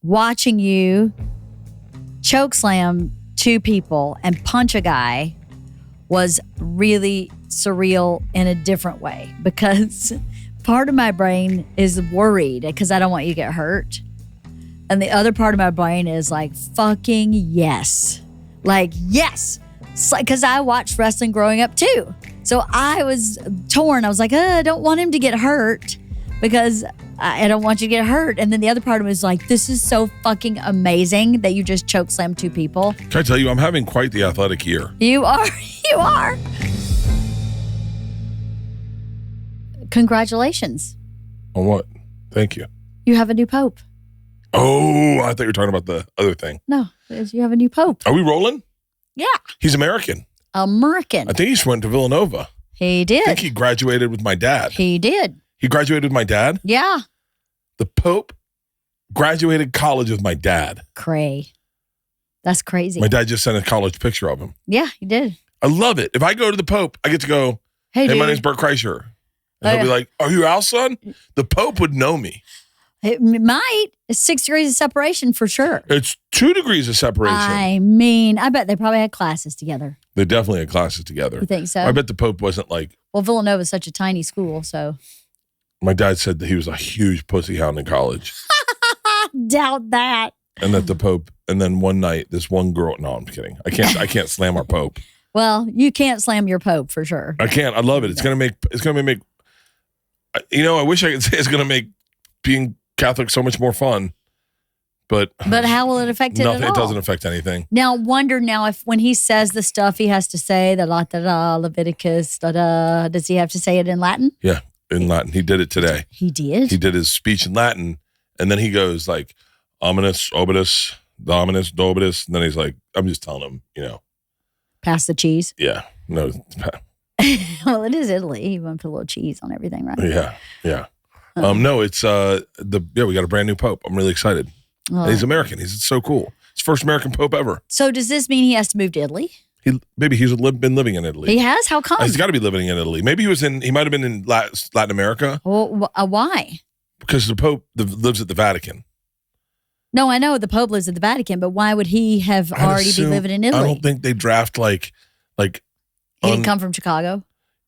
watching you chokeslam 2 people and punch a guy was really surreal in a different way, because part of my brain is worried because I don't want you to get hurt. And the other part of my brain is like, fucking yes. Like, yes. Because I watched wrestling growing up too. So I was torn. I was like, I don't want him to get hurt because I don't want you to get hurt. And then the other part of me was like, this is so fucking amazing that you just chokeslammed 2 people. Can I tell you, I'm having quite the athletic year. You are. You are. Congratulations. On what? Thank you. You have a new pope. Oh, I thought you were talking about the other thing. No, you have a new pope. Are we rolling? Yeah. He's American. American. I think he just went to Villanova. He did. I think he graduated with my dad. He did. He graduated with my dad? Yeah. The Pope graduated college with my dad. Cray. That's crazy. My dad just sent a college picture of him. Yeah, he did. I love it. If I go to the Pope, I get to go, hey my name's Bert Kreischer. And he'll be like, are you Al's son? The Pope would know me. It might. It's 6 degrees of separation for sure. It's 2 degrees of separation. I mean, I bet they probably had classes together. They definitely had classes together. You think so? I bet the Pope wasn't like... Well, Villanova is such a tiny school, so... My dad said that he was a huge pussy hound in college. Doubt that. And that the Pope... And then one night, this one girl... No, I'm kidding. I can't slam our Pope. Well, you can't slam your Pope for sure. I can't. I love it. It's gonna make... You know, I wish I could say it's gonna make being Catholic so much more fun. But how will it affect it nothing, at all? It doesn't affect anything. Now, wonder now if when he says the stuff he has to say, the da-da, Leviticus, da-da, does he have to say it in Latin? Yeah, in Latin. He did it today. He did? He did his speech in Latin, and then he goes like, ominous, obitus, dominus, dobitus, and then he's like, I'm just telling him, you know. Pass the cheese? Yeah. No. Well, it is Italy. He went put a little cheese on everything, right? Yeah, yeah. No, it's we got a brand new Pope. I'm really excited. He's American. He's so cool. He's first American Pope ever. So does this mean he has to move to Italy? Maybe he's been living in Italy. He has? How come? He's got to be living in Italy. Maybe he might have been in Latin America. Well, why? Because the Pope lives at the Vatican. No, I know the Pope lives at the Vatican, but why would he have already be living in Italy? I don't think they draft like. He didn't come from Chicago.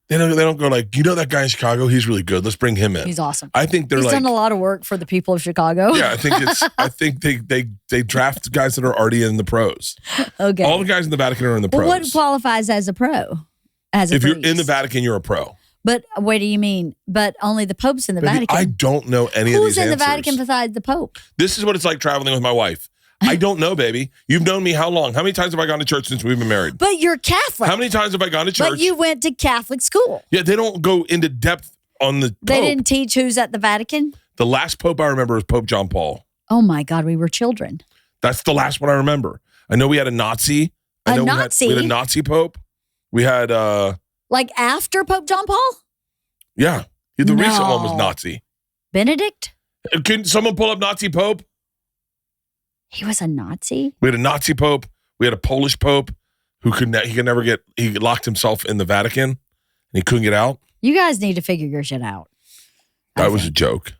They don't go like, you know that guy in Chicago? He's really good. Let's bring him in. He's awesome. I think he's done a lot of work for the people of Chicago. Yeah, I think they draft guys that are already in the pros. Okay. All the guys in the Vatican are in the pros. What qualifies as a pro? If you're in the Vatican, you're a pro. But what do you mean? But only the Pope's in the Vatican. I don't know any of these Who's in answers. the Vatican besides the Pope? This is what it's like traveling with my wife. I don't know, baby. You've known me how long? How many times have I gone to church since we've been married? But you're Catholic. How many times have I gone to church? But you went to Catholic school. Yeah, they don't go into depth on the Pope. They didn't teach who's at the Vatican? The last Pope I remember was Pope John Paul. Oh my God, we were children. That's the last one I remember. I know we had a Nazi. We had a Nazi Pope. We had like after Pope John Paul? Yeah. The recent one was Nazi. Benedict? Can someone pull up Nazi Pope? He was a Nazi? We had a Nazi Pope. We had a Polish Pope who he locked himself in the Vatican and he couldn't get out. You guys need to figure your shit out. That was a joke.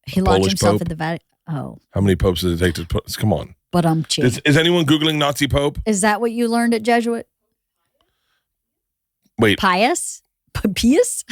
He locked himself in the Vatican. Oh. How many popes did it take to put? Come on. But I'm cheap. Is anyone Googling Nazi Pope? Is that what you learned at Jesuit? Wait. Pius? Pius?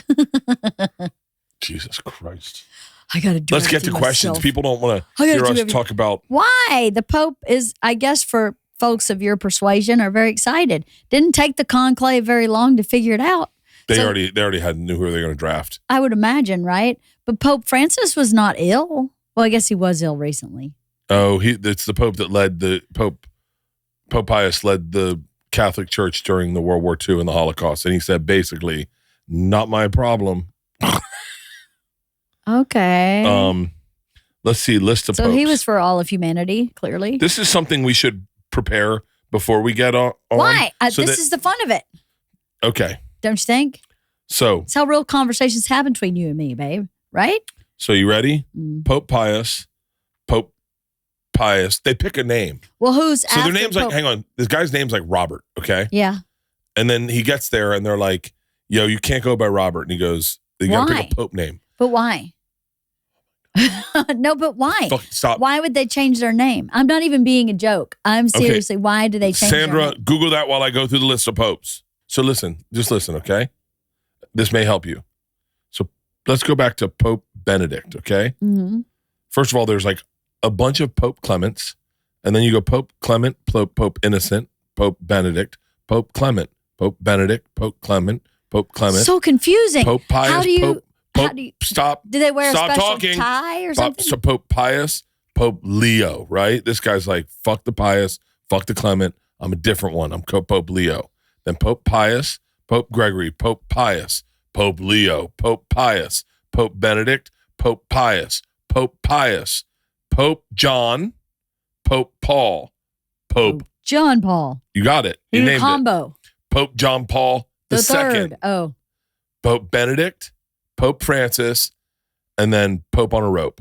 Jesus Christ. I got to do Let's get to questions. People don't want to hear us talk about. Why? The Pope is, I guess, for folks of your persuasion, are very excited. Didn't take the conclave very long to figure it out. They already knew who they were going to draft. I would imagine, right? But Pope Francis was not ill. Well, I guess he was ill recently. Oh, it's the Pope that led Pope Pius led the Catholic Church during the World War II and the Holocaust. And he said, basically, not my problem. Okay. Let's see, list of popes. So he was for all of humanity, clearly. This is something we should prepare before we get on. Why? This is the fun of it. Okay. Don't you think? So. It's how real conversations happen between you and me, babe. Right? So you ready? Pope Pius. They pick a name. Well, who's so their name's Pope? like, hang on, this guy's name's like Robert, okay? Yeah. And then he gets there and they're like, yo, you can't go by Robert. And he goes, you got to pick a Pope name. But why? No, but why? Stop. Why would they change their name? I'm not even being a joke. I'm seriously, why do they change Sandra, their name? Google that while I go through the list of popes. So just listen, okay? This may help you. So let's go back to Pope Benedict, okay? Mm-hmm. First of all, there's like a bunch of Pope Clements, and then you go Pope Clement, Pope Innocent, Pope Benedict, Pope Clement, Pope Benedict, Pope Clement, Pope Clement. So confusing. Pope Pius, how do you, stop. Do they wear Stop a special talking. tie or something? So Pope Pius, Pope Leo, right? This guy's like, fuck the Pius, fuck the Clement. I'm a different one. I'm Pope Leo. Then Pope Pius, Pope Gregory, Pope Pius, Pope Leo, Pope Pius, Pope Benedict, Pope Pius, Pope Pius, Pope John, Pope Paul, Pope John Paul. You got it. You named combo. it. Pope John Paul the third. Second. Oh. Pope Benedict, Pope Francis, and then Pope on a rope.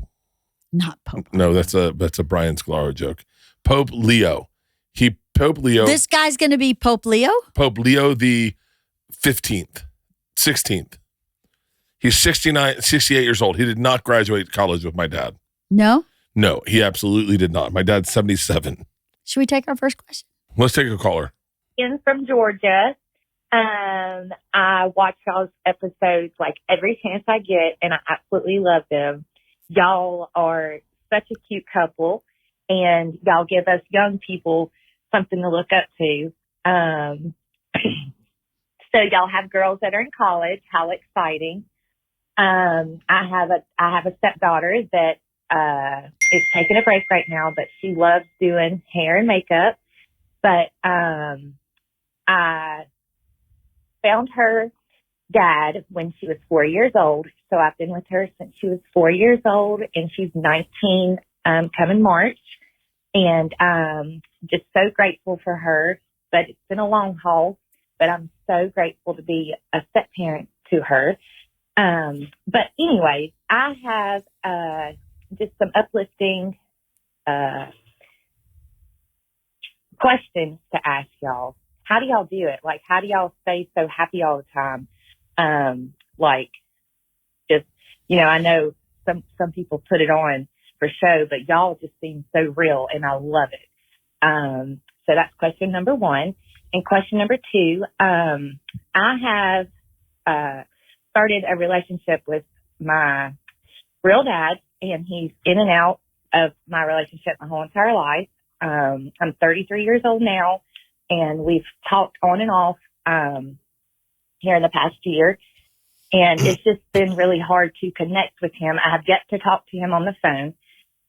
Not Pope. No, that's a Brian Scalaro joke. Pope Leo. Pope Leo. This guy's going to be Pope Leo? Pope Leo the 16th. He's 68 years old. He did not graduate college with my dad. No? No, he absolutely did not. My dad's 77. Should we take our first question? Let's take a caller. In from Georgia. I watch y'all's episodes like every chance I get, and I absolutely love them. Y'all are such a cute couple, and y'all give us young people something to look up to. So y'all have girls that are in college. How exciting! I have a stepdaughter that is taking a break right now, but she loves doing hair and makeup. But I found her dad when she was 4 years old. So I've been with her since she was 4 years old, and she's 19 coming March. And just so grateful for her. But it's been a long haul, but I'm so grateful to be a step parent to her. But anyway, I have just some uplifting questions to ask y'all. How do y'all do it? Like, how do y'all stay so happy all the time? Like, just, I know some people put it on for show, but y'all just seem so real, and I love it. So that's question number one. And question number two, I have started a relationship with my real dad, and he's in and out of my relationship my whole entire life. I'm 33 years old now, and we've talked on and off here in the past year. And it's just been really hard to connect with him. I have yet to talk to him on the phone.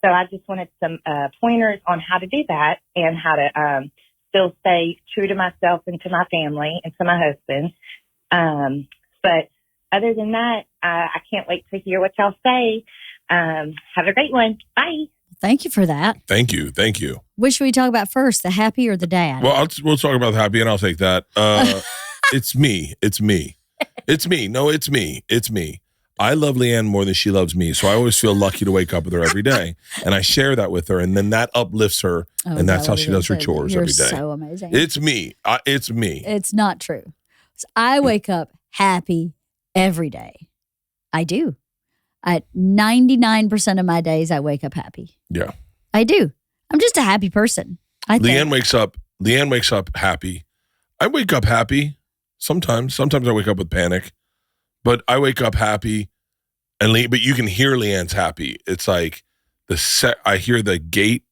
So I just wanted some pointers on how to do that and how to still stay true to myself and to my family and to my husband. But other than that, I can't wait to hear what y'all say. Have a great one. Bye. Thank you for that. Thank you. Which should we talk about first, the happy or the dad? Well, we'll talk about the happy, and I'll take that. It's me. No, it's me. I love LeeAnn more than she loves me, so I always feel lucky to wake up with her every day, and I share that with her, and then that uplifts her, and that's how she does her chores every day. So amazing. It's me. It's me. It's not true. So I wake up happy every day. I do. At 99% of my days, I wake up happy. Yeah, I do. I'm just a happy person. LeeAnn wakes up happy. I wake up happy sometimes. Sometimes I wake up with panic, but I wake up happy. But you can hear LeeAnn's happy. It's like I hear the gate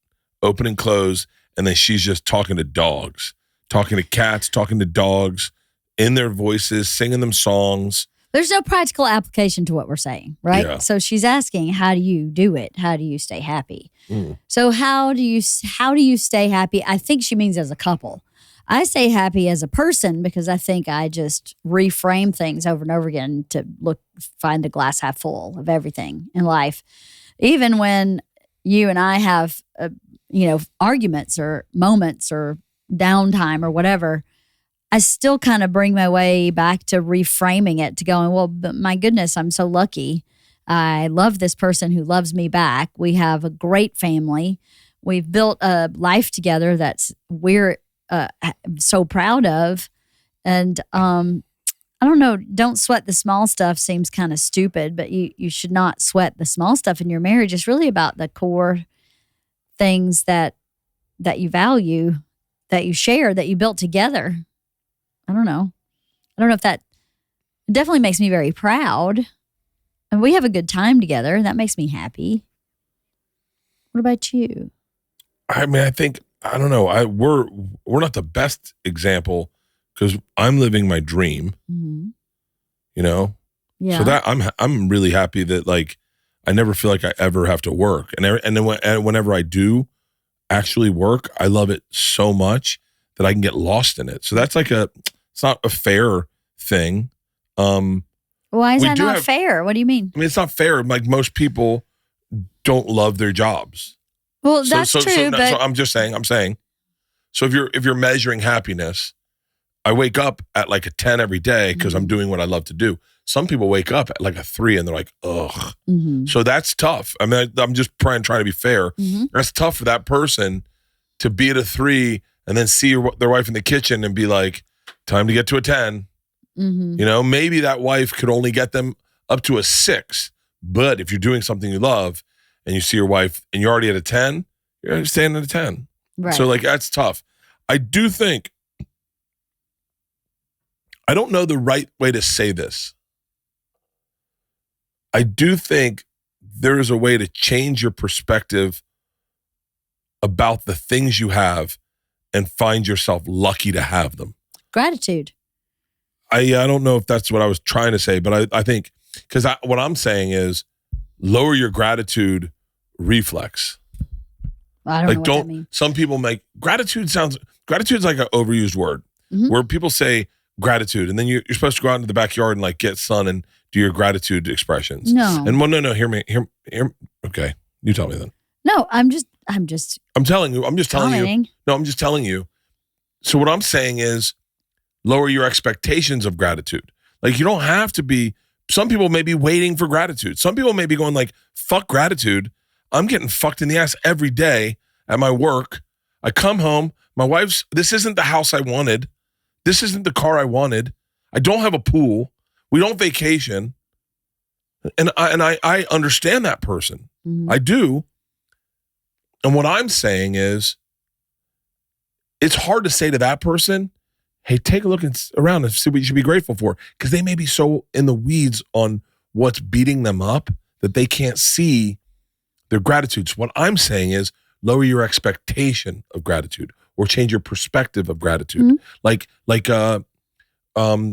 open and close, and then she's just talking to dogs, talking to cats, talking to dogs in their voices, singing them songs. There's no practical application to what we're saying, right? Yeah. So she's asking, how do you do it? How do you stay happy? So how do you stay happy? I think she means as a couple. I stay happy as a person because I think I just reframe things over and over again to find the glass half full of everything in life. Even when you and I have, arguments or moments or downtime or whatever, I still kind of bring my way back to reframing it to going, well, my goodness, I'm so lucky. I love this person who loves me back. We have a great family. We've built a life together we're so proud of. And I don't know, don't sweat the small stuff seems kind of stupid, but you should not sweat the small stuff in your marriage. It's really about the core things that you value, that you share, that you built together. I don't know if that it definitely makes me very proud. And we have a good time together, and that makes me happy. What about you? I mean, I don't know. We're not the best example because I'm living my dream. Mm-hmm. You know, Yeah. So that I'm really happy that like I never feel like I ever have to work, and then whenever I do actually work, I love it so much that I can get lost in it. So that's like it's not a fair thing. Why is that not fair? What do you mean? I mean, it's not fair. Like most people don't love their jobs. Well, that's true. But so I'm saying. So if you're measuring happiness, I wake up at like a 10 every day because I'm doing what I love to do. Some people wake up at like a 3 and they're like, ugh. Mm-hmm. So that's tough. I mean, I'm just trying to be fair. Mm-hmm. That's tough for that person to be at a 3 and then see their wife in the kitchen and be like, time to get to a 10. Mm-hmm. You know, maybe that wife could only get them up to a 6. But if you're doing something you love and you see your wife and you're already at a 10, you're staying at a 10. Right. So like, that's tough. I do think, I don't know the right way to say this. I do think there is a way to change your perspective about the things you have and find yourself lucky to have them. Gratitude. I don't know if that's what I was trying to say, but I think, because what I'm saying is lower your gratitude reflex. I don't know what that means. Some people make, gratitude's like an overused word where people say gratitude and then you're supposed to go out into the backyard and like get sun and do your gratitude expressions. No. And no, hear me. Okay. You tell me then. No, I'm just telling you. I'm just telling commenting. you. No, I'm just telling you. So what I'm saying is lower your expectations of gratitude. Like you don't have to be, some people may be waiting for gratitude. Some people may be going like, fuck gratitude. I'm getting fucked in the ass every day at my work. I come home, this isn't the house I wanted. This isn't the car I wanted. I don't have a pool. We don't vacation. And I understand that person. Mm-hmm. I do. And what I'm saying is, it's hard to say to that person, hey, take a look around and see what you should be grateful for. Because they may be so in the weeds on what's beating them up that they can't see their gratitude. So what I'm saying is lower your expectation of gratitude or change your perspective of gratitude. Mm-hmm.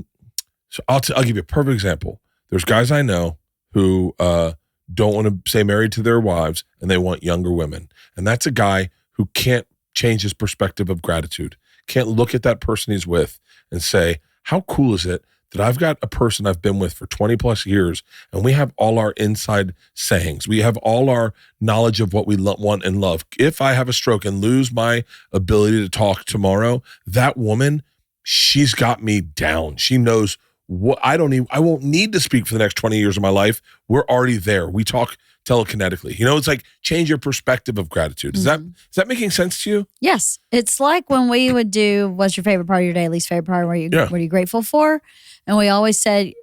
So I'll give you a perfect example. There's guys I know who don't want to stay married to their wives and they want younger women. And that's a guy who can't change his perspective of gratitude. Can't look at that person he's with and say, how cool is it that I've got a person I've been with for 20 plus years and we have all our inside sayings. We have all our knowledge of what we want and love. If I have a stroke and lose my ability to talk tomorrow, that woman, she's got me down. She knows what I won't need to speak for the next 20 years of my life. We're already there. We talk telekinetically. You know, it's like change your perspective of gratitude. Is that making sense to you? Yes. It's like when we would do, what's your favorite part of your day, least favorite part, what are you grateful for? And we always said,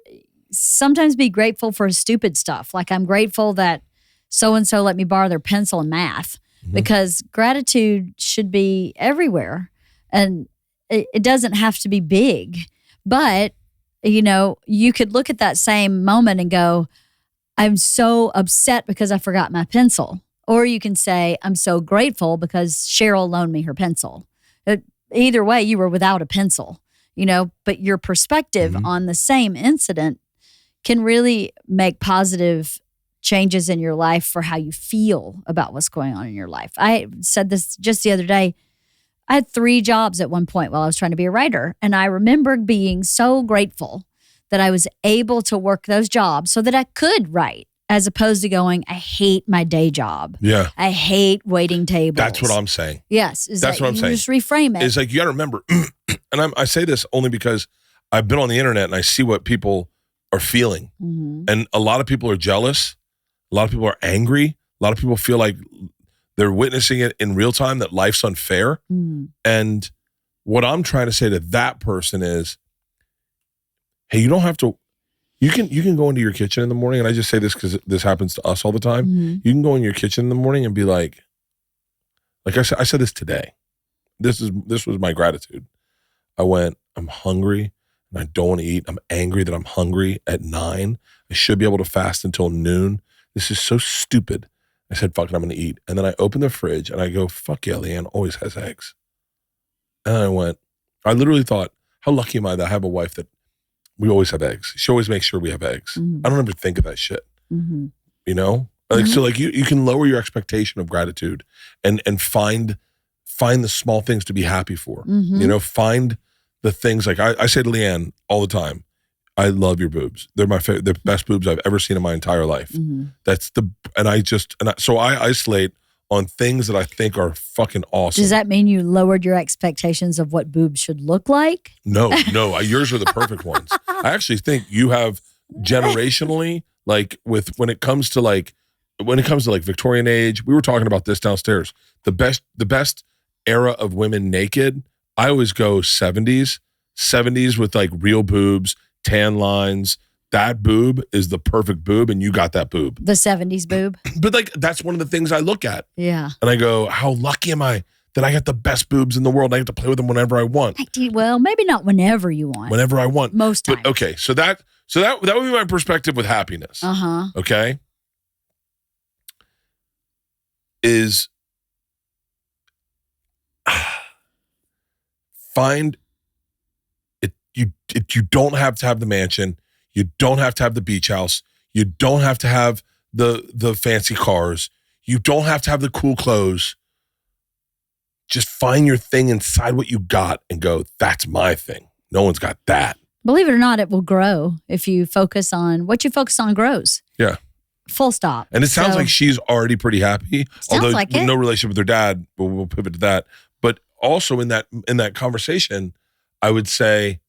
sometimes be grateful for stupid stuff. Like I'm grateful that so-and-so let me borrow their pencil in math because gratitude should be everywhere. And it doesn't have to be big, but you know, you could look at that same moment and go, I'm so upset because I forgot my pencil. Or you can say, I'm so grateful because Cheryl loaned me her pencil. Either way, you were without a pencil, you know, but your perspective on the same incident can really make positive changes in your life for how you feel about what's going on in your life. I said this just the other day. I had 3 jobs at one point while I was trying to be a writer. And I remember being so grateful that I was able to work those jobs so that I could write, as opposed to going, I hate my day job. Yeah. I hate waiting tables. That's what I'm saying. Yes. That's what I'm saying. Just reframe it. It's like, you got to remember, and I say this only because I've been on the internet and I see what people are feeling. Mm-hmm. And a lot of people are jealous. A lot of people are angry. A lot of people feel like they're witnessing it in real time, that life's unfair. Mm. And what I'm trying to say to that person is, hey, you don't have to. You can go into your kitchen in the morning, and I just say this because this happens to us all the time. Mm-hmm. You can go in your kitchen in the morning and be like I said this today. This was my gratitude. I went, I'm hungry and I don't want to eat. I'm angry that I'm hungry at 9. I should be able to fast until noon. This is so stupid. I said, fuck it, I'm going to eat. And then I opened the fridge and I go, fuck yeah, LeeAnn always has eggs. And I literally thought, how lucky am I that I have a wife that we always have eggs. She always makes sure we have eggs. Mm-hmm. I don't ever think of that shit. Mm-hmm. You know? So you can lower your expectation of gratitude and find the small things to be happy for. Mm-hmm. You know, find the things like I say to LeeAnn all the time, I love your boobs. They're my favorite, the best boobs I've ever seen in my entire life. Mm-hmm. So I isolate on things that I think are fucking awesome. Does that mean you lowered your expectations of what boobs should look like? No, yours are the perfect ones. I actually think you have generationally, like when it comes to Victorian age, we were talking about this downstairs. The best era of women naked, I always go 70s with like real boobs, tan lines. That boob is the perfect boob, and you got that boob. The 70s boob? But like, that's one of the things I look at. Yeah. And I go, how lucky am I that I got the best boobs in the world? I get to play with them whenever I want. Well, maybe not whenever you want. Whenever I want. Most times. But okay, so that would be my perspective with happiness. Uh-huh. Okay? Is find it. You don't have to have the mansion. You don't have to have the beach house. You don't have to have the fancy cars. You don't have to have the cool clothes. Just find your thing inside what you got and go, that's my thing. No one's got that. Believe it or not, it will grow if you focus on what you focus on grows. Yeah. Full stop. And it sounds like she's already pretty happy. Although like no relationship with her dad, but we'll pivot to that. But also in that conversation, I would say,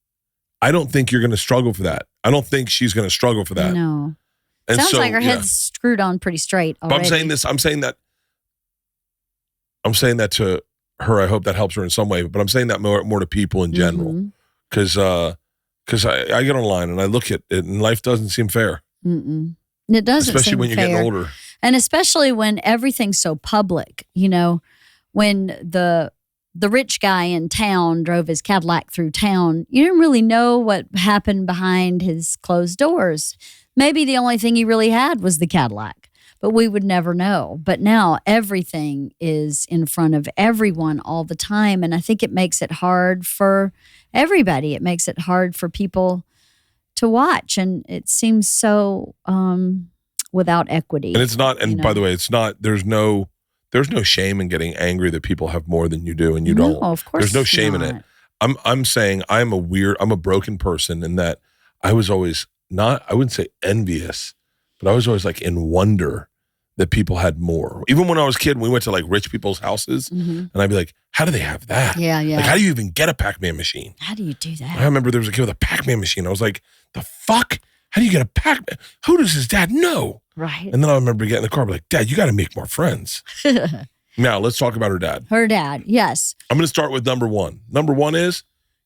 I don't think you're going to struggle for that. I don't think she's going to struggle for that. No. And sounds like her head's screwed on pretty straight already. But I'm saying that to her. I hope that helps her in some way. But I'm saying that more to people in general. Because I get online and I look at it and life doesn't seem fair. Mm-mm. It doesn't especially seem when you're fair. getting older. And especially when everything's so public, you know, when the rich guy in town drove his Cadillac through town, you didn't really know what happened behind his closed doors. Maybe the only thing he really had was the Cadillac, but we would never know. But now everything is in front of everyone all the time. And I think it makes it hard for everybody. It makes it hard for people to watch. And it seems so without equity. And it's not, and by the way, it's not, there's no shame in getting angry that people have more than you do and you don't. Of course there's no shame in it. I'm saying I'm a broken person in that I was always I wouldn't say envious, but I was always like in wonder that people had more. Even when I was a kid, we went to like rich people's houses and I'd be like, how do they have that? Yeah. Like, how do you even get a Pac-Man machine? How do you do that? I remember there was a kid with a Pac-Man machine. I was like, the fuck? How do you get a Pac-Man? Who does his dad know? Right. And then I remember getting in the car, be like, Dad, you got to make more friends. Now, let's talk about her dad. Her dad, yes. I'm going to start with number one. Number one is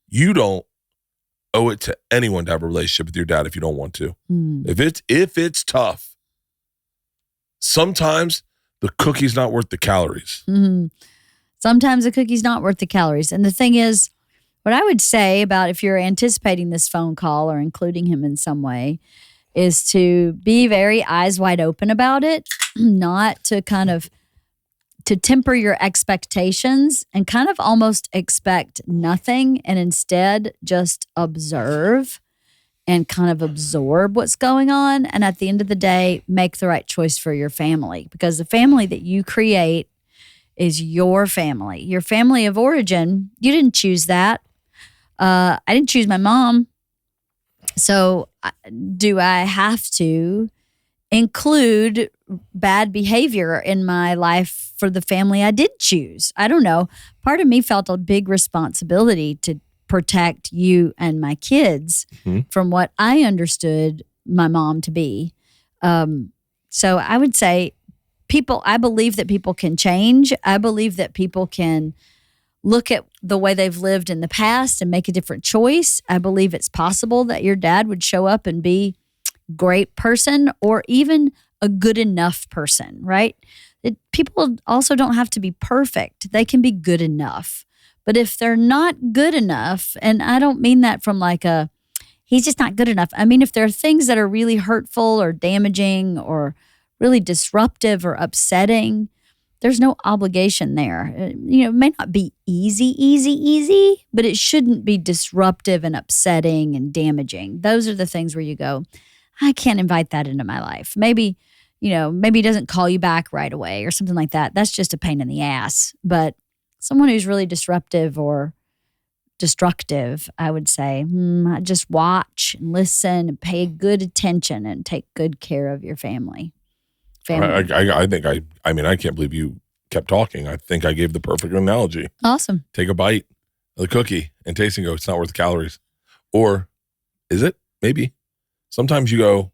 you don't owe it to anyone to have a relationship with your dad if you don't want to. If it's tough, sometimes the cookie's not worth the calories. Sometimes the cookie's not worth the calories. And the thing is, what I would say about if you're anticipating this phone call or including him in some way is to be very eyes wide open about it, not to kind of to temper your expectations and kind of almost expect nothing and instead just observe and kind of absorb what's going on. And at the end of the day, make the right choice for your family, because the family that you create is your family of origin. You didn't choose that. I didn't choose my mom. So do I have to include bad behavior in my life for the family I did choose? I don't know. Part of me felt a big responsibility to protect you and my kids from what I understood my mom to be. So I would say I believe that people can change. I believe that people can look at the way they've lived in the past and make a different choice. I believe it's possible that your dad would show up and be a great person or even a good enough person, right? People also don't have to be perfect. They can be good enough. But if they're not good enough, and I don't mean that from like he's just not good enough. I mean, if there are things that are really hurtful or damaging or really disruptive or upsetting, there's no obligation there. It may not be easy, but it shouldn't be disruptive and upsetting and damaging. Those are the things where you go, I can't invite that into my life. Maybe he doesn't call you back right away or something like that. That's just a pain in the ass. But someone who's really disruptive or destructive, I would say, just watch and listen and pay good attention and take good care of your family. I can't believe you kept talking. I think I gave the perfect analogy. Awesome. Take a bite of the cookie and taste and go, it's not worth the calories. Or is it? Maybe. Sometimes you go,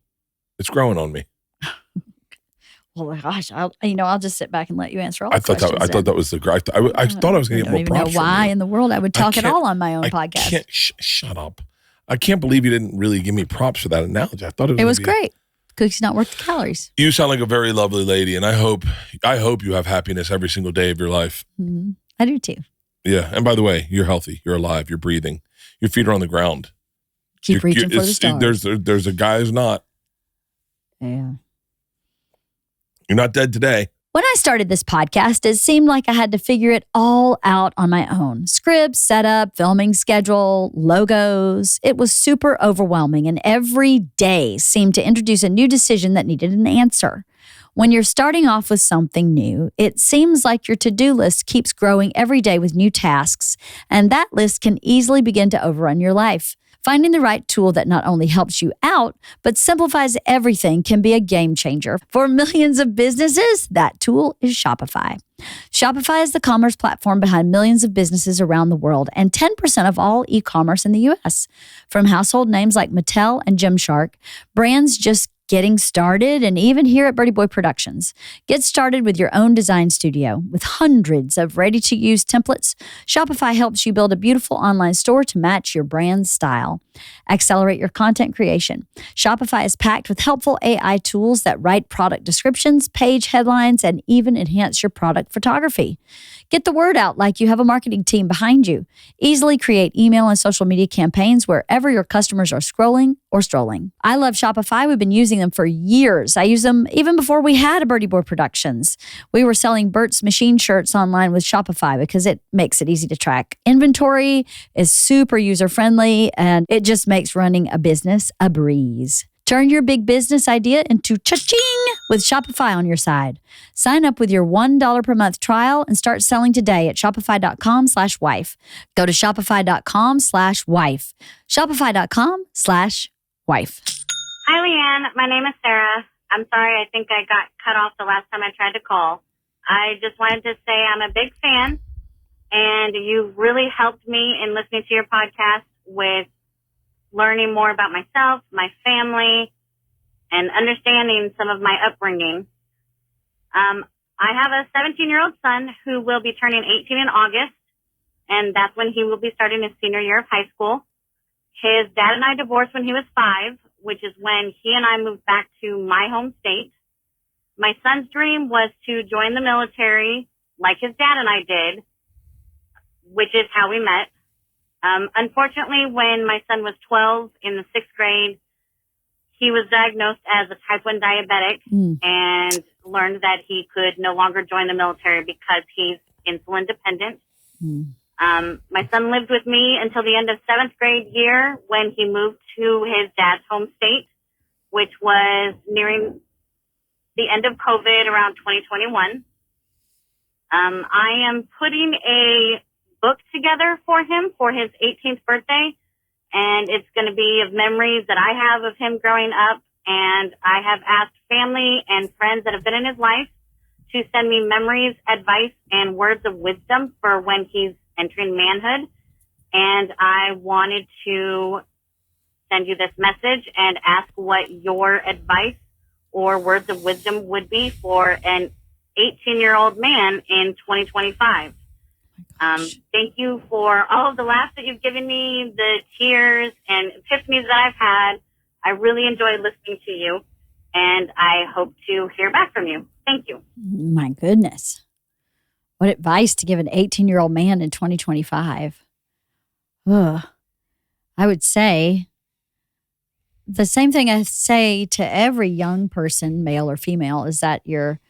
it's growing on me. Well, gosh, I'll just sit back and let you answer all the questions. I thought that was the great. I thought I was going to get more props. I don't even know why in the world I would talk at all on my own podcast. Shut up. I can't believe you didn't really give me props for that analogy. I thought it was great. Cookie's not worth the calories. You sound like a very lovely lady, and I hope you have happiness every single day of your life. Mm-hmm. I do too. Yeah, and by the way, you're healthy, you're alive, you're breathing, your feet are on the ground. Keep reaching for the stars. There's a guy who's not. Yeah. You're not dead today. When I started this podcast, it seemed like I had to figure it all out on my own. Scripts, setup, filming schedule, logos. It was super overwhelming, and every day seemed to introduce a new decision that needed an answer. When you're starting off with something new, it seems like your to-do list keeps growing every day with new tasks, and that list can easily begin to overrun your life. Finding the right tool that not only helps you out, but simplifies everything can be a game changer. For millions of businesses, that tool is Shopify. Shopify is the commerce platform behind millions of businesses around the world and 10% of all e-commerce in the U.S. From household names like Mattel and Gymshark, brands just getting started, and even here at Birdie Boy Productions. Get started with your own design studio. With hundreds of ready-to-use templates, Shopify helps you build a beautiful online store to match your brand's style. Accelerate your content creation. Shopify is packed with helpful AI tools that write product descriptions, page headlines, and even enhance your product photography. Get the word out like you have a marketing team behind you. Easily create email and social media campaigns wherever your customers are scrolling or strolling. I love Shopify. We've been using them for years. I used them even before we had a Birdie Boy Productions. We were selling Bert's machine shirts online with Shopify because it makes it easy to track. Inventory is super user-friendly, and it just makes running a business a breeze. Turn your big business idea into cha-ching with Shopify on your side. Sign up with your $1 per month trial and start selling today at shopify.com/wife. Go to shopify.com/wife. Shopify.com/wife. Hi, LeeAnn. My name is Sarah. I'm sorry. I think I got cut off the last time I tried to call. I just wanted to say I'm a big fan, and you really helped me in listening to your podcast with learning more about myself, my family, and understanding some of my upbringing. I have a 17-year-old son who will be turning 18 in August, and that's when he will be starting his senior year of high school. His dad and I divorced when he was 5, which is when he and I moved back to my home state. My son's dream was to join the military like his dad and I did, which is how we met. Unfortunately, when my son was 12 in the 6th grade, he was diagnosed as a type 1 diabetic and learned that he could no longer join the military because he's insulin dependent. My son lived with me until the end of 7th grade year when he moved to his dad's home state, which was nearing the end of COVID around 2021. I am putting a book together for him for his 18th birthday, and it's going to be of memories that I have of him growing up, and I have asked family and friends that have been in his life to send me memories, advice, and words of wisdom for when he's entering manhood, and I wanted to send you this message and ask what your advice or words of wisdom would be for an 18-year-old man in 2025. Thank you for all of the laughs that you've given me, the tears and epiphanies that I've had. I really enjoyed listening to you, and I hope to hear back from you. Thank you. My goodness. What advice to give an 18-year-old man in 2025? Ugh. I would say the same thing I say to every young person, male or female, is that your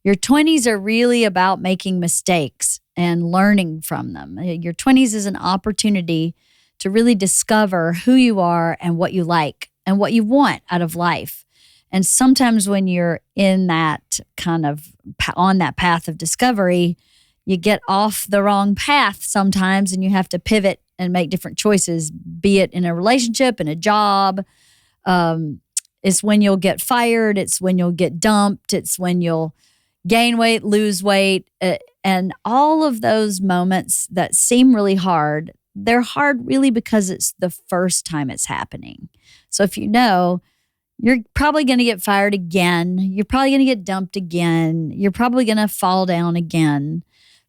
20s are really about making mistakes and learning from them. Your 20s is an opportunity to really discover who you are and what you like and what you want out of life. And sometimes when you're in that kind of on that path of discovery, you get off the wrong path sometimes and you have to pivot and make different choices, be it in a relationship, in a job. It's when you'll get fired. It's when you'll get dumped. It's when you'll gain weight, lose weight. And all of those moments that seem really hard, they're hard really because it's the first time it's happening. So if you know, you're probably going to get fired again, you're probably going to get dumped again, you're probably going to fall down again,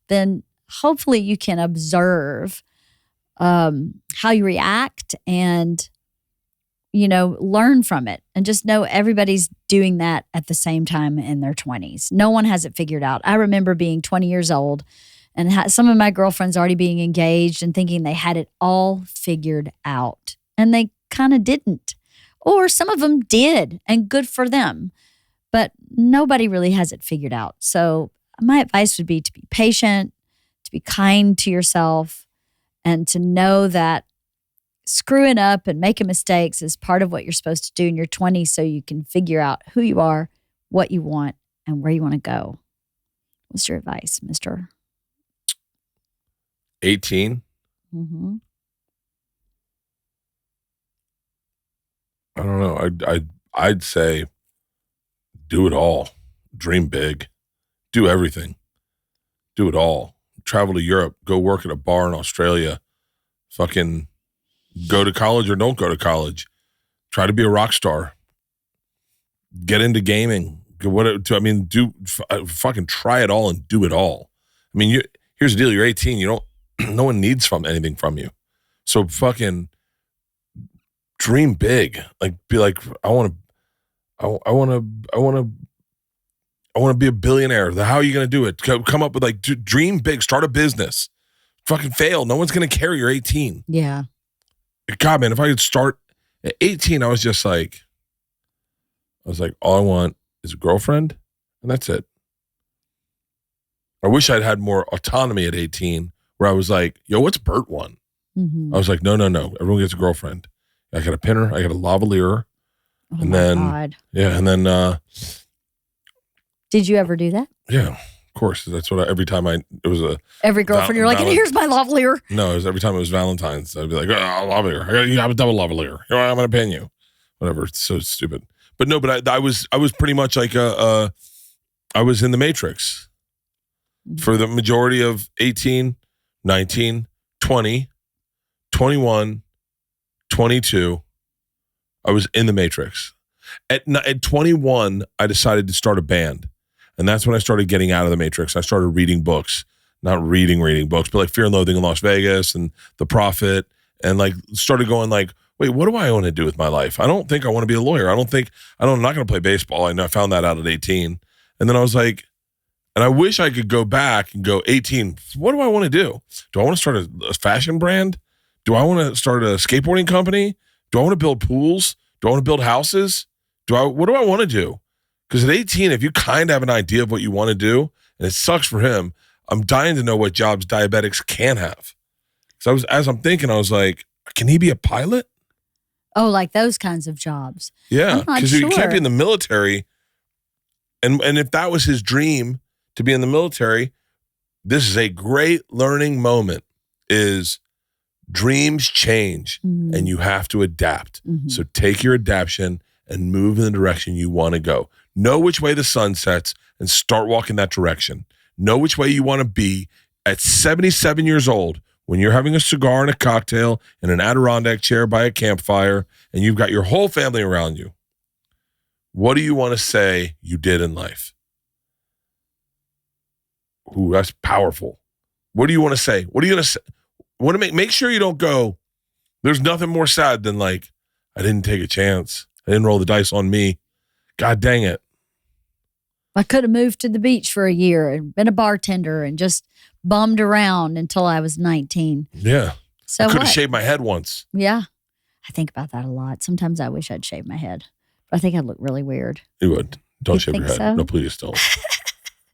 then hopefully you can observe how you react and, learn from it. And just know everybody's doing that at the same time in their 20s. No one has it figured out. I remember being 20 years old and some of my girlfriends already being engaged and thinking they had it all figured out. And they kind of didn't. Or some of them did, and good for them. But nobody really has it figured out. So my advice would be to be patient, to be kind to yourself, and to know that screwing up and making mistakes is part of what you're supposed to do in your 20s so you can figure out who you are, what you want, and where you want to go. What's your advice, Mr. 18? Mm-hmm. I don't know. I'd say do it all. Dream big. Do everything. Do it all. Travel to Europe. Go work at a bar in Australia. Fucking go to college or don't go to college. Try to be a rock star. Get into gaming. Fucking try it all and do it all. I mean, here's the deal. You're 18. No one needs anything from you. So fucking dream big. Like, be like, I want to be a billionaire. How are you going to do it? Come up with dream big, start a business. Fucking fail. No one's going to care. You're 18. Yeah. God, man, if I could start at 18, I was like, all I want is a girlfriend and that's it. I wish I'd had more autonomy at 18 where I was like, yo, what's Bert want? Mm-hmm. I was like, no. Everyone gets a girlfriend. I got a pinner. I got a lavalier. Oh, and then, God. Yeah. And then, did you ever do that? Yeah, of course. That's what every girlfriend, you're like, and here's my lavalier. No, it was every time it was Valentine's. I'd be like, lavalier. You have a double lavalier. I'm going to pin you. Whatever. It's so stupid. But no, I was pretty much like I was in the Matrix for the majority of 18, 19, 20, 21, 22. I was in the Matrix. At 21, I decided to start a band. And that's when I started getting out of the Matrix. I started reading books, not reading books, but like Fear and Loathing in Las Vegas and The Prophet, and started going wait, what do I want to do with my life? I don't think I want to be a lawyer. I'm not going to play baseball. I found that out at 18. And then I was like, and I wish I could go back and go 18. What do I want to do? Do I want to start a fashion brand? Do I want to start a skateboarding company? Do I want to build pools? Do I want to build houses? What do I want to do? Because at 18, if you kind of have an idea of what you want to do, and it sucks for him, I'm dying to know what jobs diabetics can have. So as I'm thinking, I was like, can he be a pilot? Oh, like those kinds of jobs. Yeah, because you can't be in the military. And if that was his dream to be in the military, this is a great learning moment. Is dreams change and you have to adapt. Mm-hmm. So take your adaptation and move in the direction you want to go. Know which way the sun sets and start walking that direction. Know which way you want to be at 77 years old when you're having a cigar and a cocktail in an Adirondack chair by a campfire and you've got your whole family around you. What do you want to say you did in life? Ooh, that's powerful. What do you want to say? What are you going to say? Want to make sure you don't go, there's nothing more sad than like, I didn't take a chance. I didn't roll the dice on me. God dang it. I could have moved to the beach for a year and been a bartender and just bummed around until I was 19. Yeah. So I could have what? shaved my head once. Yeah. I think about that a lot. Sometimes I wish I'd shaved my head. But I think I'd look really weird. You would. Don't You shave your think head. so? No, please don't.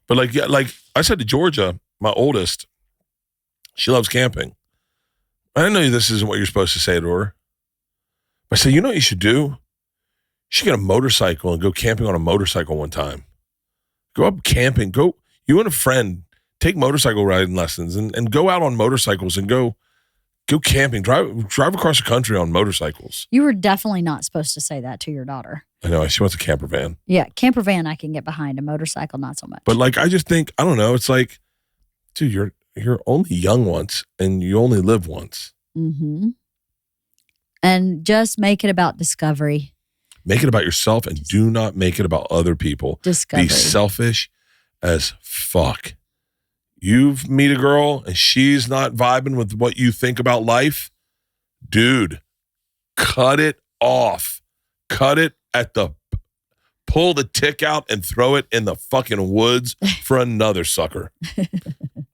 But like, yeah, like I said to Georgia, my oldest, she loves camping. I know this isn't what you're supposed to say to her. But I said, you know what you should do? You should get a motorcycle and go camping on a motorcycle one time. Go up camping. Go, you and a friend, take motorcycle riding lessons and go out on motorcycles and go camping. Drive across the country on motorcycles. You were definitely not supposed to say that to your daughter. I know, she wants a camper van. Yeah, camper van I can get behind. A motorcycle, not so much. But like, I just think, I don't know, it's like, dude, you're only young once and you only live once. Mm-hmm. And just make it about discovery. Make it about yourself and do not make it about other people. Discovery. Be selfish as fuck. You meet a girl and she's not vibing with what you think about life. Dude, cut it off. Cut it pull the tick out and throw it in the fucking woods for another sucker.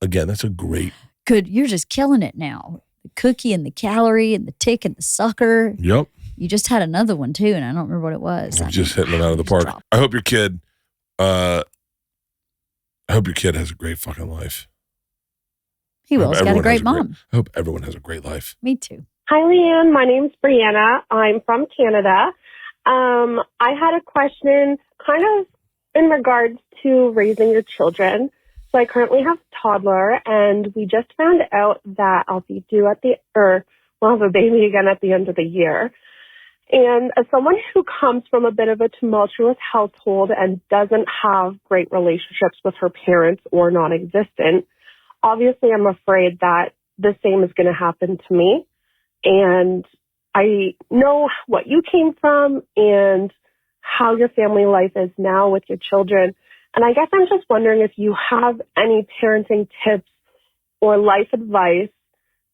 Again, that's a great. Good. You're just killing it now. The cookie and the calorie and the tick and the sucker. Yep. You just had another one too, and I don't remember what it was. I'm just hitting it out of the park. I hope your kid, has a great fucking life. He will. He's got a great mom. I hope everyone has a great life. Me too. Hi, LeeAnn. My name's Brianna. I'm from Canada. I had a question kind of in regards to raising your children. So I currently have a toddler, and we just found out that I'll be due we'll have a baby again at the end of the year. And as someone who comes from a bit of a tumultuous household and doesn't have great relationships with her parents or non-existent, obviously I'm afraid that the same is going to happen to me. And I know what you came from and how your family life is now with your children. And I guess I'm just wondering if you have any parenting tips or life advice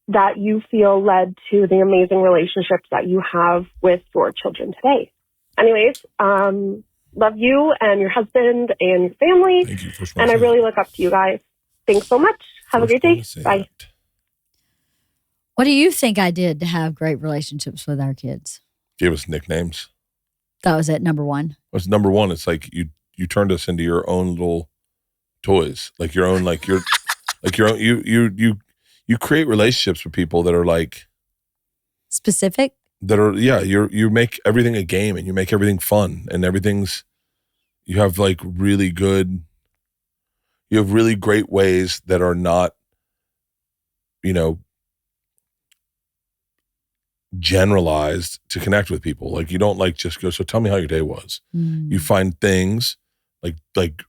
that you feel led to the amazing relationships that you have with your children today. Anyways, love you and your husband and your family. Thank you. And I really look up to you guys. Thanks so much. Have a great day. Bye. What do you think I did to have great relationships with our kids? Gave us nicknames. That was it, number one. What's number one? It's like you turned us into your own little toys, like your own, like your, like your own. You create relationships with people that are like specific. That are you make everything a game and you make everything fun and you have like really good. You have really great ways that are not, generalized to connect with people. Like you don't like just go, so tell me how your day was. You find things like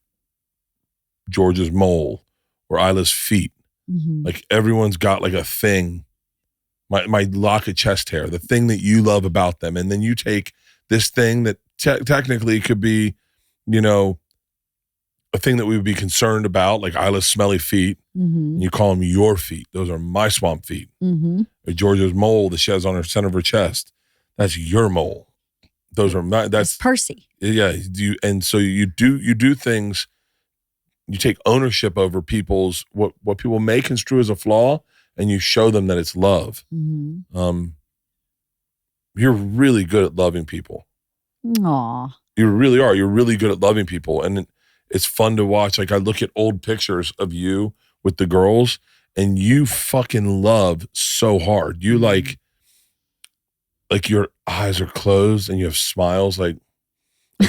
George's mole or Isla's feet. Like everyone's got like a thing, my lock of chest hair, the thing that you love about them. And then you take this thing that technically could be, a thing that we would be concerned about, like Isla's smelly feet, and you call them your feet. Those are my swamp feet. Or Georgia's mole that she has on her center of her chest, that's your mole. Those are not. That's Percy. Yeah, and so you do things. You take ownership over people's what people may construe as a flaw, and you show them that it's love. You're really good at loving people. Aw. You really are. You're really good at loving people, and it's fun to watch. Like I look at old pictures of you with the girls, and you fucking love so hard. You like your eyes are closed and you have smiles like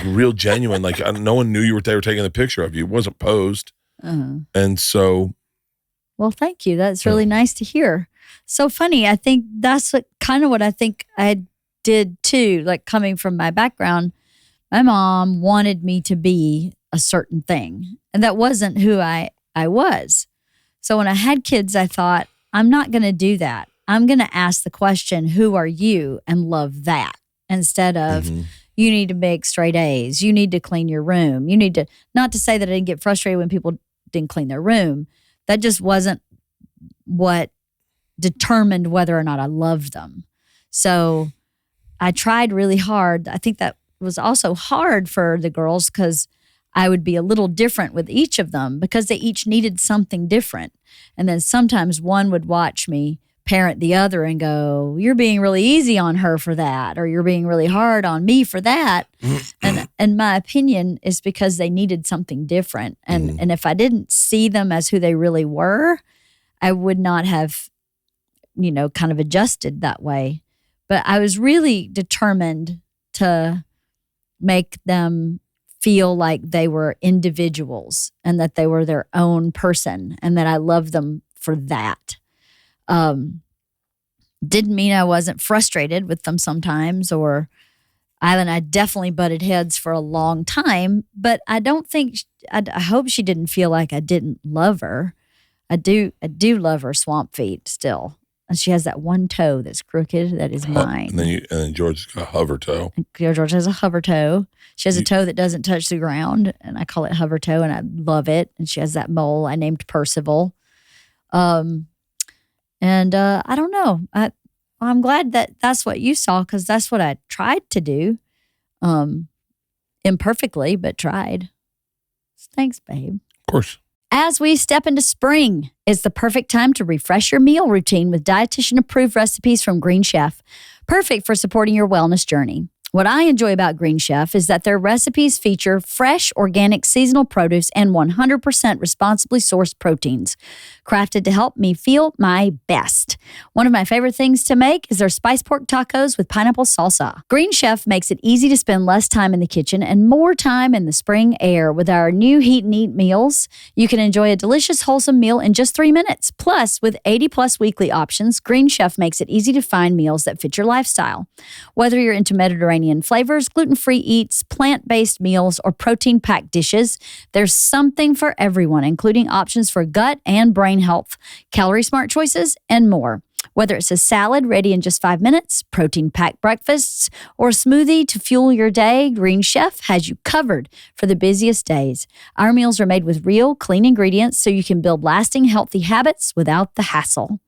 real genuine. Like no one knew they were taking the picture of you. It wasn't posed. And so. Well, thank you. That's really nice to hear. So funny. I think that's what I think I did too. Like coming from my background, my mom wanted me to be a certain thing. And that wasn't who I was. So when I had kids, I thought, I'm not going to do that. I'm going to ask the question, who are you? And love that instead of you need to make straight A's. You need to clean your room. You need to, not to say that I didn't get frustrated when people didn't clean their room. That just wasn't what determined whether or not I loved them. So I tried really hard. I think that was also hard for the girls because I would be a little different with each of them because they each needed something different. And then sometimes one would watch me parent the other and go, you're being really easy on her for that, or you're being really hard on me for that. And my opinion is because they needed something different. And if I didn't see them as who they really were, I would not have, kind of adjusted that way. But I was really determined to make them feel like they were individuals and that they were their own person and that I loved them for that. Didn't mean I wasn't frustrated with them sometimes, or I definitely butted heads for a long time, but I don't think, I hope she didn't feel like I didn't love her. I do love her swamp feet still. And she has that one toe that's crooked. That is mine. And then George's got a hover toe. George has a hover toe. She has a toe that doesn't touch the ground, and I call it hover toe, and I love it. And she has that mole I named Percival. And I don't know. I'm glad that that's what you saw because that's what I tried to do. Imperfectly, but tried. Thanks, babe. Of course. As we step into spring, it's the perfect time to refresh your meal routine with dietitian-approved recipes from Green Chef, perfect for supporting your wellness journey. What I enjoy about Green Chef is that their recipes feature fresh, organic, seasonal produce and 100% responsibly sourced proteins, crafted to help me feel my best. One of my favorite things to make is their spice pork tacos with pineapple salsa. Green Chef makes it easy to spend less time in the kitchen and more time in the spring air. With our new Heat and Eat meals, you can enjoy a delicious, wholesome meal in just 3 minutes. Plus, with 80-plus weekly options, Green Chef makes it easy to find meals that fit your lifestyle. Whether you're into Mediterranean flavors, gluten-free eats, plant-based meals, or protein-packed dishes, there's something for everyone, including options for gut and brain health, calorie-smart choices, and more. Whether it's a salad ready in just 5 minutes, protein-packed breakfasts, or a smoothie to fuel your day, Green Chef has you covered for the busiest days. Our meals are made with real, clean ingredients so you can build lasting, healthy habits without the hassle.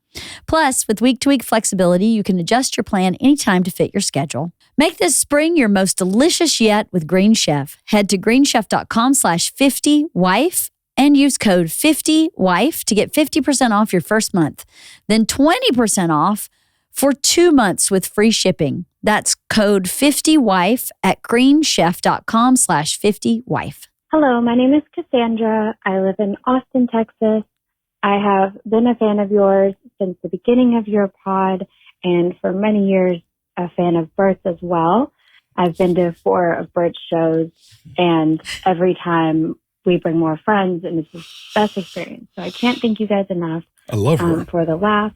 Plus, with week-to-week flexibility, you can adjust your plan anytime to fit your schedule. Make this spring your most delicious yet with Green Chef. Head to greenchef.com/50wife and use code 50wife to get 50% off your first month. Then 20% off for 2 months with free shipping. That's code 50wife at greenchef.com/50wife. Hello, my name is Cassandra. I live in Austin, Texas. I have been a fan of yours since the beginning of your pod, and for many years, a fan of Bert's as well. I've been to 4 of Bert's shows, and every time we bring more friends, and it's the best experience. So I can't thank you guys enough. I love her. For the laugh.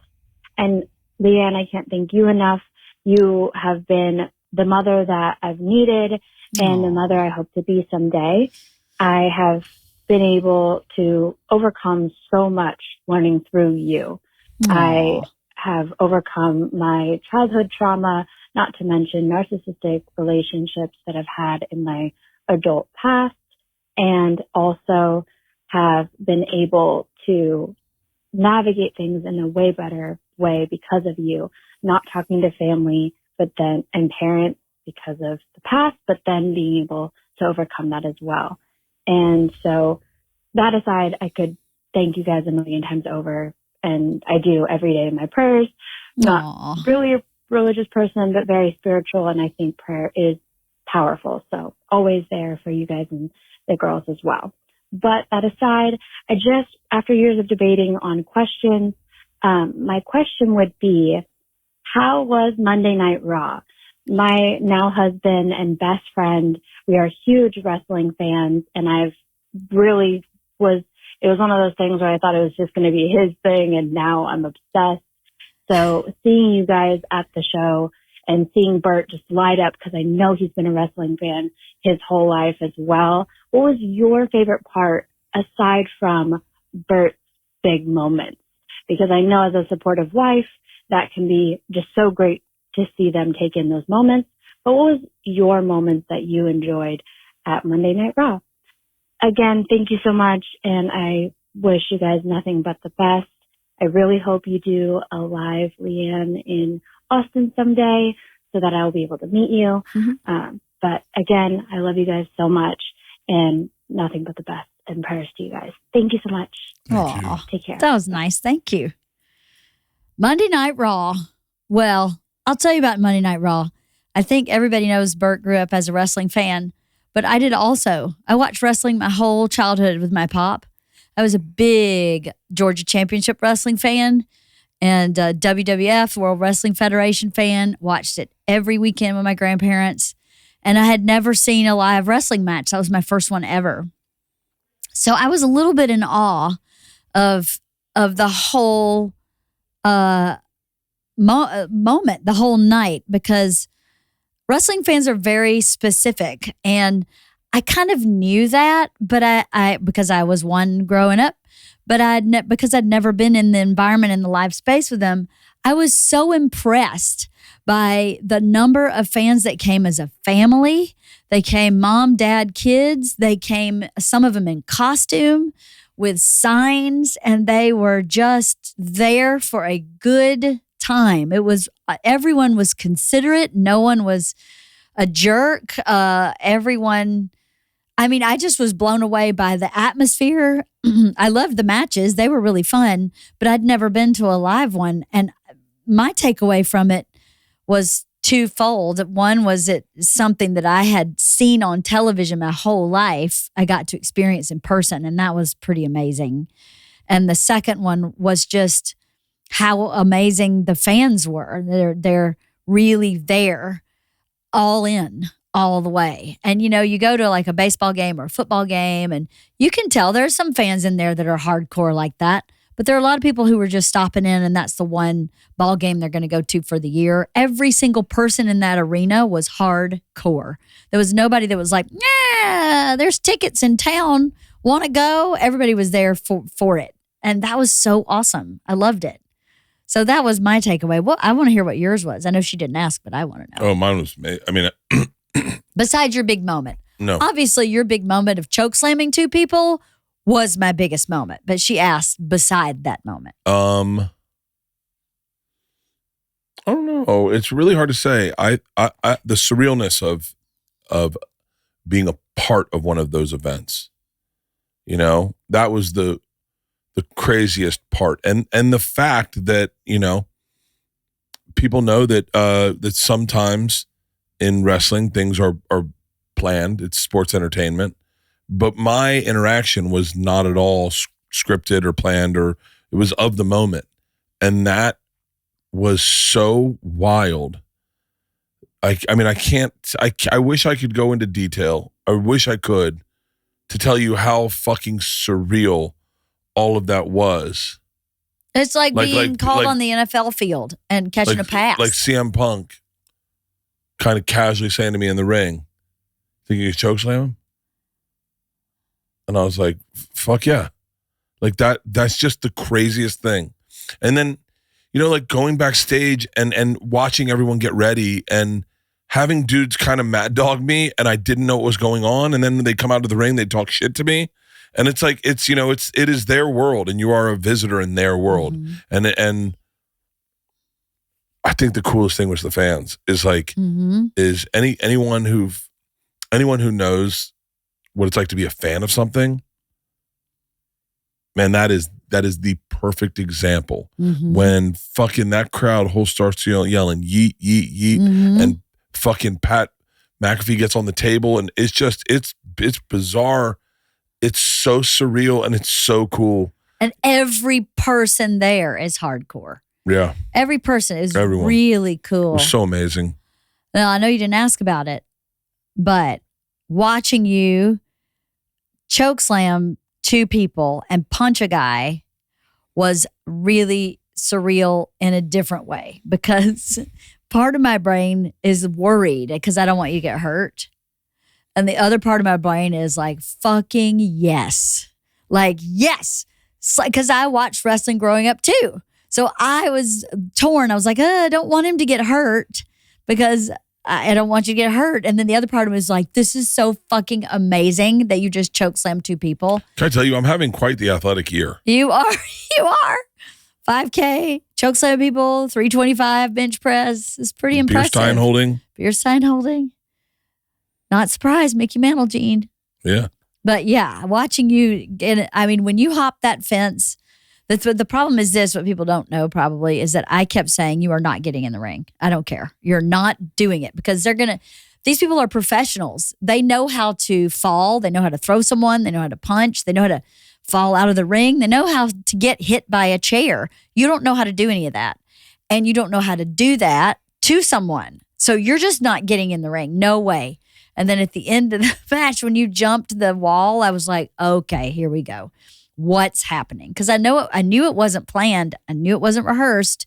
And LeeAnn, I can't thank you enough. You have been the mother that I've needed and the mother I hope to be someday. I have been able to overcome so much learning through you. I have overcome my childhood trauma, not to mention narcissistic relationships that I've had in my adult past, and also have been able to navigate things in a way better way because of you, not talking to family, and parents because of the past, but then being able to overcome that as well. And so that aside, I could thank you guys a million times over, and I do every day in my prayers. Not really a religious person, but very spiritual, and I think prayer is powerful. So always there for you guys and the girls as well. But that aside, after years of debating on questions, my question would be, how was Monday Night Raw? My now husband and best friend, we are huge wrestling fans, and it was one of those things where I thought it was just going to be his thing, and now I'm obsessed. So seeing you guys at the show and seeing Bert just light up, because I know he's been a wrestling fan his whole life as well. What was your favorite part aside from Bert's big moments? Because I know as a supportive wife, that can be just so great to see them take in those moments. But what was your moments that you enjoyed at Monday Night Raw? Again, thank you so much, and I wish you guys nothing but the best. I really hope you do a live LeeAnn in Austin someday so that I will be able to meet you. But again, I love you guys so much and nothing but the best and prayers to you guys. Thank you so much. Aw, take care. That was nice. Thank you. Monday Night Raw. Well, I'll tell you about Monday Night Raw. I think everybody knows Bert grew up as a wrestling fan, but I did also. I watched wrestling my whole childhood with my pop. I was a big Georgia Championship Wrestling fan and WWF, World Wrestling Federation fan. Watched it every weekend with my grandparents. And I had never seen a live wrestling match. That was my first one ever. So I was a little bit in awe of the whole moment, the whole night, because wrestling fans are very specific. And I kind of knew that, but I because I was one growing up, but because I'd never been in the environment in the live space with them, I was so impressed by the number of fans that came as a family. They came mom, dad, kids. They came, some of them in costume with signs, and they were just there for a good time. It was, everyone was considerate. No one was a jerk. Everyone, I mean, I just was blown away by the atmosphere. I loved the matches. They were really fun, but I'd never been to a live one. And my takeaway from it was twofold. One was it something that I had seen on television my whole life. I got to experience in person, and that was pretty amazing. And the second one was just how amazing the fans were. They're really there, all in, all the way. And, you know, you go to like a baseball game or a football game, and you can tell there's some fans in there that are hardcore like that. But there are a lot of people who were just stopping in, and that's the one ball game they're going to go to for the year. Every single person in that arena was hardcore. There was nobody that was like, yeah, there's tickets in town. Want to go? Everybody was there for it. And that was so awesome. I loved it. So that was my takeaway. Well, I want to hear what yours was. I know she didn't ask, but I want to know. Oh, mine was, I mean, besides your big moment. No. Obviously, your big moment of choke slamming two people was my biggest moment, but she asked beside that moment. I don't know. It's really hard to say. I the surrealness of being a part of one of those events, you know, that was the craziest part. And the fact that, you know, people know that that sometimes in wrestling things are planned. It's sports entertainment. But my interaction was not at all scripted or planned, or it was of the moment. And that was so wild. I mean, I wish I could go into detail. I wish I could to tell you how fucking surreal all of that was. It's like being called on the NFL field and catching a pass. Like CM Punk kind of casually saying to me in the ring, think you could chokeslam him? And I was like, fuck yeah. Like that's just the craziest thing. And then, you know, like going backstage and watching everyone get ready and having dudes kind of mad dog me, and I didn't know what was going on. And then when they come out of the ring, they talk shit to me. And it's like, it's, you know, it is their world, and you are a visitor in their world. Mm-hmm. And I think the coolest thing was the fans is like, is anyone who knows what it's like to be a fan of something, man, that is the perfect example. When fucking that crowd whole starts yelling yeet, yeet, yeet, and fucking Pat McAfee gets on the table, and it's just, it's bizarre. It's so surreal, and it's so cool. And every person there is hardcore. Yeah. Every person is really cool. It was so amazing. Now, I know you didn't ask about it, but watching you chokeslam two people and punch a guy was really surreal in a different way, because part of my brain is worried because I don't want you to get hurt. And the other part of my brain is like, fucking yes. Like, yes. Because I watched wrestling growing up too. So I was torn. I was like, I don't want him to get hurt because I don't want you to get hurt. And then the other part of me was like, this is so fucking amazing that you just chokeslammed two people. Can I tell you, I'm having quite the athletic year. You are. You are. 5K, chokeslam people, 325 bench press. It's pretty impressive. Beer stein holding. Not surprised, Mickey Mantle, Gene. Yeah. But yeah, watching you get, I mean, when you hop that fence, the problem is this, what people don't know probably is that I kept saying, you are not getting in the ring. I don't care. You're not doing it because these people are professionals. They know how to fall. They know how to throw someone. They know how to punch. They know how to fall out of the ring. They know how to get hit by a chair. You don't know how to do any of that. And you don't know how to do that to someone. So you're just not getting in the ring. No way. And then at the end of the match, when you jumped the wall, I was like, okay, here we go. What's happening? Because I knew it wasn't planned. I knew it wasn't rehearsed.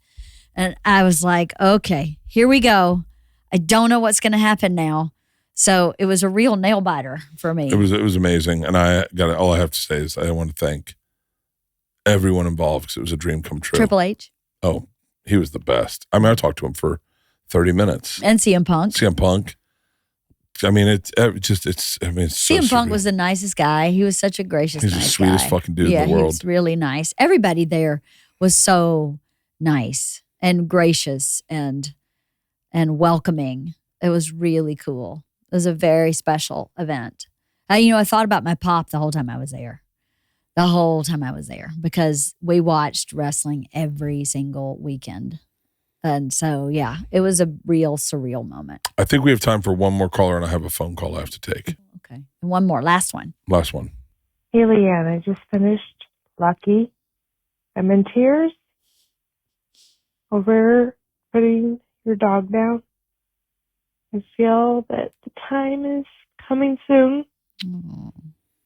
And I was like, okay, here we go. I don't know what's going to happen now. So it was a real nail biter for me. It was amazing. And all I have to say is I want to thank everyone involved because it was a dream come true. Triple H. Oh, he was the best. I mean, I talked to him for 30 minutes. And CM Punk. I mean, it's CM Punk was the nicest guy. He was such a gracious guy. He's the sweetest fucking dude in the world. Yeah, he was really nice. Everybody there was so nice and gracious and welcoming. It was really cool. It was a very special event. I thought about my pop the whole time I was there. Because we watched wrestling every single weekend. And so, yeah, it was a real surreal moment. I think we have time for one more caller, and I have a phone call I have to take. Okay. And one more. Last one. Hey, LeeAnn, I just finished Lucky. I'm in tears over putting your dog down. I feel that the time is coming soon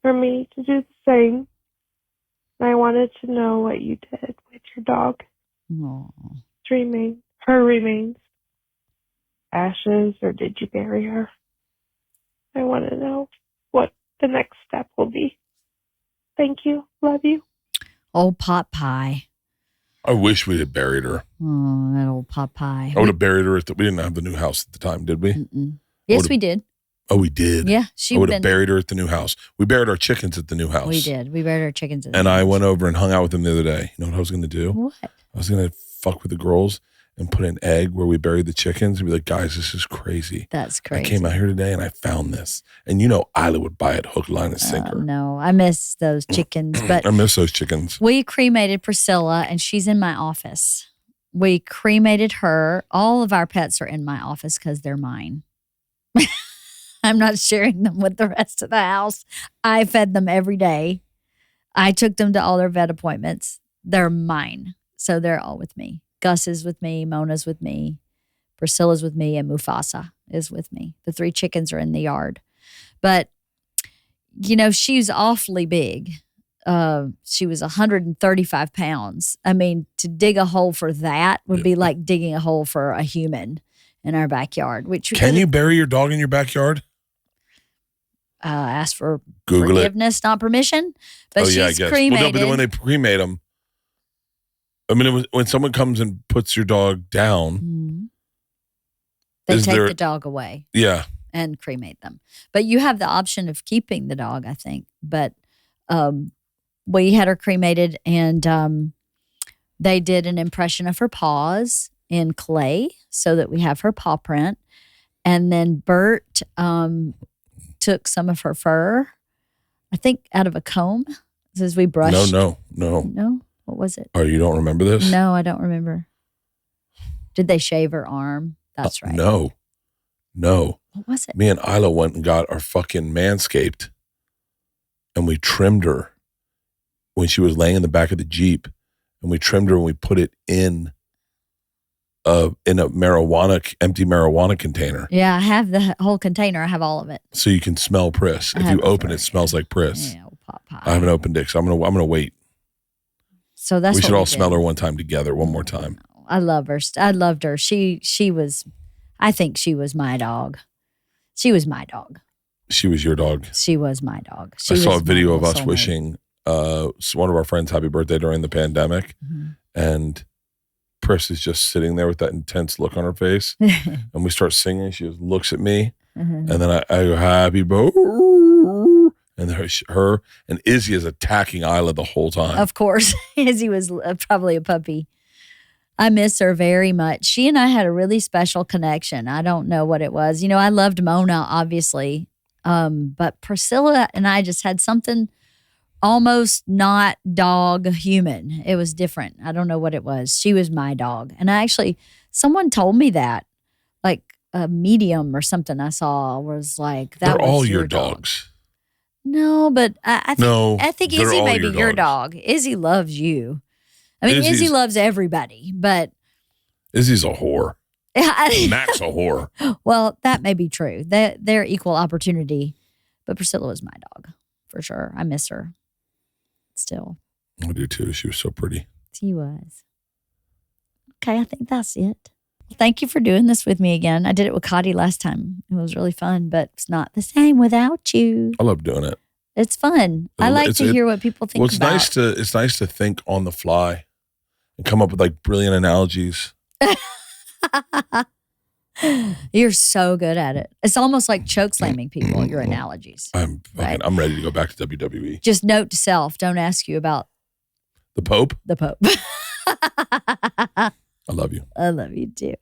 for me to do the same. And I wanted to know what you did with your dog. Her remains. Ashes, or did you bury her? I want to know what the next step will be. Thank you. Love you. Old pot pie. I wish we had buried her. Oh, that old pot pie. I would have buried her we didn't have the new house at the time, did we? Yes, we did. Oh, we did? Yeah. I would have buried her at the new house. We buried our chickens at the new house. We did. We buried our chickens at the And new I house. went over and hung out with them the other day. You know what I was going to do? What? I was going to fuck with the girls and put an egg where we buried the chickens and be like, guys, this is crazy. That's crazy. I came out here today and I found this. And Isla would buy it hook, line, and sinker. No, I miss those chickens. But I miss those chickens. We cremated Priscilla, and she's in my office. We cremated her. All of our pets are in my office because they're mine. I'm not sharing them with the rest of the house. I fed them every day. I took them to all their vet appointments. They're mine. So they're all with me. Gus is with me. Mona's with me. Priscilla's with me. And Mufasa is with me. The 3 chickens are in the yard. But, she's awfully big. She was 135 pounds. I mean, to dig a hole for that would be like digging a hole for a human in our backyard. Can you bury your dog in your backyard? Ask for Google forgiveness, not permission. But she's I guess. cremated. Well, no, but when they cremate them, I mean, when someone comes and puts your dog down, they take the dog away. Yeah. And cremate them. But you have the option of keeping the dog, I think. But we had her cremated, and they did an impression of her paws in clay so that we have her paw print. And then Bert took some of her fur, I think out of a comb, as we brushed. No. No? What was it? Oh, you don't remember this? No, I don't remember. Did they shave her arm? That's right. No. What was it? Me and Isla went and got our fucking Manscaped, and we trimmed her when she was laying in the back of the Jeep, and we trimmed her and we put it in a empty marijuana container. Yeah, I have the whole container. I have all of it. So you can smell Priss. If you open it, it smells like Priss. Yeah, pot pie. I haven't opened it, so I'm gonna wait. So that's we should all did. smell her one time together, one more time. I love her. I loved her. She was. I think she was my dog. She was my dog. She was your dog. She was my dog. I saw a video of us wishing one of our friends happy birthday during the pandemic, and Priss is just sitting there with that intense look on her face, and we start singing. She just looks at me, and then I go happy birthday, And her and Izzy is attacking Isla the whole time. Of course. Izzy was probably a puppy. I miss her very much. She and I had a really special connection. I don't know what it was. I loved Mona, obviously. But Priscilla and I just had something almost not dog human. It was different. I don't know what it was. She was my dog. And someone told me that, like a medium or something I saw was like, that They're was all your your dogs. No, but I think they're Izzy all may be your dogs. dog. Izzy loves you. I mean, Izzy loves everybody, but Izzy's a whore. Mac's a whore. Well, that may be true. They're equal opportunity, but Priscilla was my dog for sure. I miss her still. I do too. She was so pretty. She was. Okay, I think that's it. Thank you for doing this with me again. I did it with Cotty last time. It was really fun, but it's not the same without you. I love doing it. It's fun. I like to hear what people think about. It's nice to think on the fly and come up with like brilliant analogies. You're so good at it. It's almost like choke slamming people, your analogies. I'm ready to go back to WWE. Just note to self, don't ask you about the Pope. The Pope. I love you. I love you too.